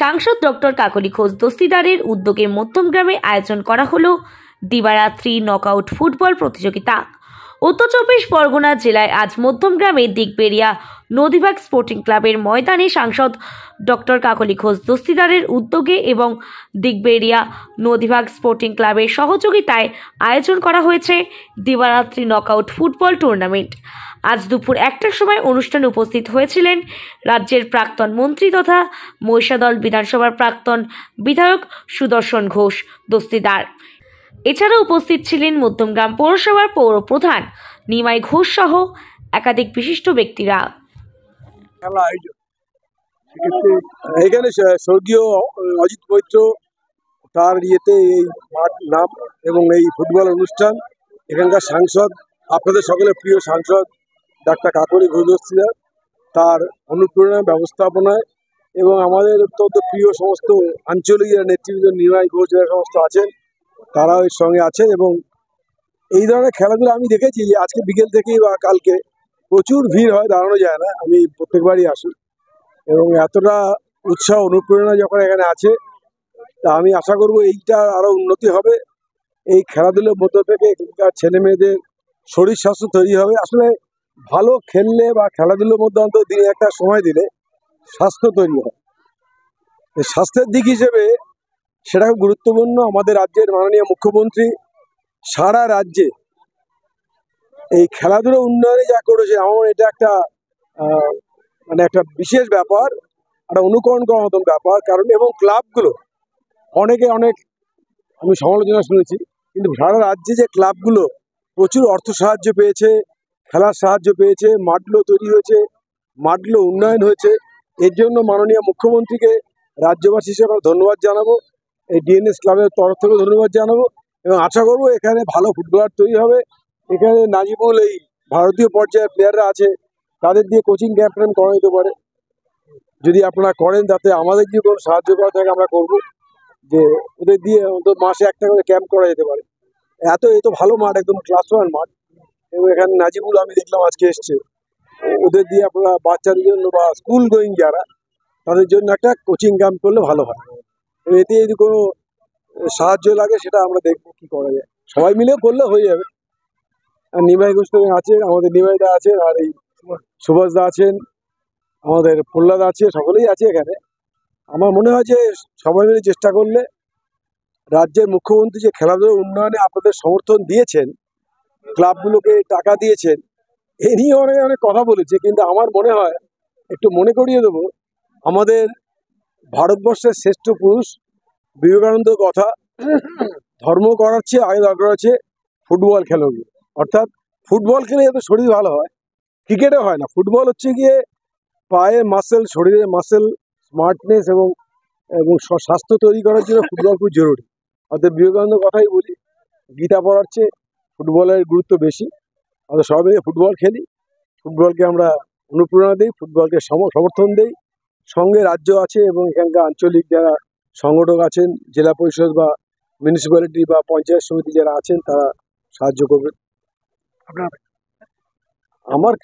সাংসদ ডক্টর কাকলি ঘোষ দস্তিদারের উদ্যোগে মধ্যমগ্রামে আয়োজন করা হলো দিবারাত্রি নকআউট ফুটবল প্রতিযোগিতা। উত্তর চব্বিশ পরগনা জেলায় আজ মধ্যমগ্রামে দিগবেড়িয়া নদীভাগ স্পোর্টিং ক্লাবের ময়দানে সাংসদ ডক্টর কাকলি ঘোষ দস্তিদারের উদ্যোগে এবং দিগবেড়িয়া নদীভাগ স্পোর্টিং ক্লাবের সহযোগিতায় আয়োজন করা হয়েছে দিবারাত্রি নকআউট ফুটবল টুর্নামেন্ট। আজ দুপুর 1টার সময় অনুষ্ঠানে উপস্থিত হয়েছিলেন রাজ্যের প্রাক্তন মন্ত্রী তথা মহিষাদল বিধানসভার প্রাক্তন বিধায়ক সুদর্শন ঘোষ দস্তিদার। এছাড়াও উপস্থিত ছিলেন মধ্যমগ্রাম পৌরসভার পৌর প্রধান নিমাই ঘোষ সহ একাধিক বিশিষ্ট ব্যক্তিরা। এখানে স্বর্গীয় অজিত মৈত্র তার ইয়েতে এই মাঠ নাম এবং এই ফুটবল অনুষ্ঠান, এখানকার সাংসদ আপনাদের সকলের প্রিয় সাংসদ ডাক্তার কাকলি ঘোষ দস্তিদার তার অনুপ্রেরণা ব্যবস্থাপনায় এবং আমাদের অত্যন্ত প্রিয় সমস্ত আঞ্চলিক নেতৃবৃন্দ নিমাই ঘোষ যারা সমস্ত আছেন তারাও এর সঙ্গে আছেন। এবং এই ধরনের খেলাধুলা আমি দেখেছি আজকে বিকেল থেকেই বা কালকে প্রচুর ভিড় হয়, দাঁড়ানো যায় না। আমি প্রত্যেকবারই আসি এবং এতটা উৎসাহ অনুপ্রেরণা যখন এখানে আছে তা আমি আশা করব এইটা আরও উন্নতি হবে। এই খেলাধুলার মধ্য থেকে এখানকার ছেলে মেয়েদের শরীর স্বাস্থ্য তৈরি হবে। আসলে ভালো খেললে বা খেলাধুলোর মধ্যে অন্তত দিনে একটা সময় দিলে স্বাস্থ্য তৈরি হয়। স্বাস্থ্যের দিক হিসেবে সেটা খুব গুরুত্বপূর্ণ। আমাদের রাজ্যের মাননীয় মুখ্যমন্ত্রী সারা রাজ্যে এই খেলাধুলো উন্নয়নে যা করেছে আমার এটা একটা মানে একটা বিশেষ ব্যাপার, একটা অনুকরণ করার মতন ব্যাপার। কারণ এবং ক্লাবগুলো অনেক আমি সমালোচনা শুনেছি, কিন্তু সারা রাজ্যে যে ক্লাবগুলো প্রচুর অর্থ সাহায্য পেয়েছে, খেলার সাহায্য পেয়েছে, মাঠগুলো তৈরি হয়েছে, মাঠগুলো উন্নয়ন হয়েছে, এর জন্য মাননীয় মুখ্যমন্ত্রীকে রাজ্যবাসী হিসেবে ধন্যবাদ জানাবো। এই ডিএনএস ক্লাবের তরফ থেকে ধন্যবাদ জানাবো এবং আশা করবো এখানে ভালো ফুটবলার তৈরি হবে। এখানে নাজিবুল এই ভারতীয় পর্যায়ের প্লেয়াররা আছে, তাদের দিয়ে কোচিং ক্যাম্পেন করা যেতে পারে। যদি আপনারা করেন তাতে আমাদের যে কোনো সাহায্য করা থাকে আমরা করবো, যে ওদের দিয়ে অন্তত মাসে একটা করে ক্যাম্প করা যেতে পারে। এত ভালো মাঠ, একদম ক্লাস ওয়ান মাঠ। এবং এখানে নাজিবুল আমি দেখলাম আজকে এসছে, ওদের দিয়ে আপনারা বাচ্চাদের জন্য বা স্কুল গোয়িং যারা তাদের জন্য একটা কোচিং ক্যাম্প করলে ভালো হয়। এতে যদি কোনো সাহায্য লাগে সেটা আমরা দেখবো কি করা যায়, সবাই মিলে করলে হয়ে যাবে। আর নিমাই ঘোষ আছেন, আমাদের নিমাইদা আছেন, আর এই সুভাষদা আছেন, আমাদের প্রহ্লাদ আছে, সকলেই আছে এখানে। আমার মনে হয় যে সবাই মিলে চেষ্টা করলে রাজ্যের মুখ্যমন্ত্রী যে খেলাধুলার উন্নয়নে আপনাদের সমর্থন দিয়েছেন, ক্লাবগুলোকে টাকা দিয়েছেন, এ নিয়ে অনেক কথা বলেছে। কিন্তু আমার মনে হয় একটু মনে করিয়ে দেবো, আমাদের ভারতবর্ষের শ্রেষ্ঠ পুরুষ বিবেকানন্দের কথা, ধর্ম করার চেয়ে আগে দরকার আছে ফুটবল খেলো। অর্থাৎ ফুটবল খেলে এত শরীর ভালো হয়, ক্রিকেটে হয় না। ফুটবল হচ্ছে গিয়ে পায়ের মাসেল, শরীরের মাসেল স্মার্টনেস এবং স্বাস্থ্য তৈরি করার জন্য ফুটবল খুব জরুরি। অর্থাৎ বিবেকানন্দের কথাই বলি, গীতা পড়ার চেয়ে ফুটবলের গুরুত্ব বেশি। আমরা সবাই মিলে ফুটবল খেলি, ফুটবলকে আমরা অনুপ্রেরণা দিই, ফুটবলকে সমর্থন দিই। সঙ্গে রাজ্য আছে এবং এখানকার আঞ্চলিক যারা সংগঠক আছেন, জেলা পরিষদ বা মিউনিসিপ্যালিটি বা পঞ্চায়েত সমিতি যারা আছেন তারা সাহায্য করবেন। আমার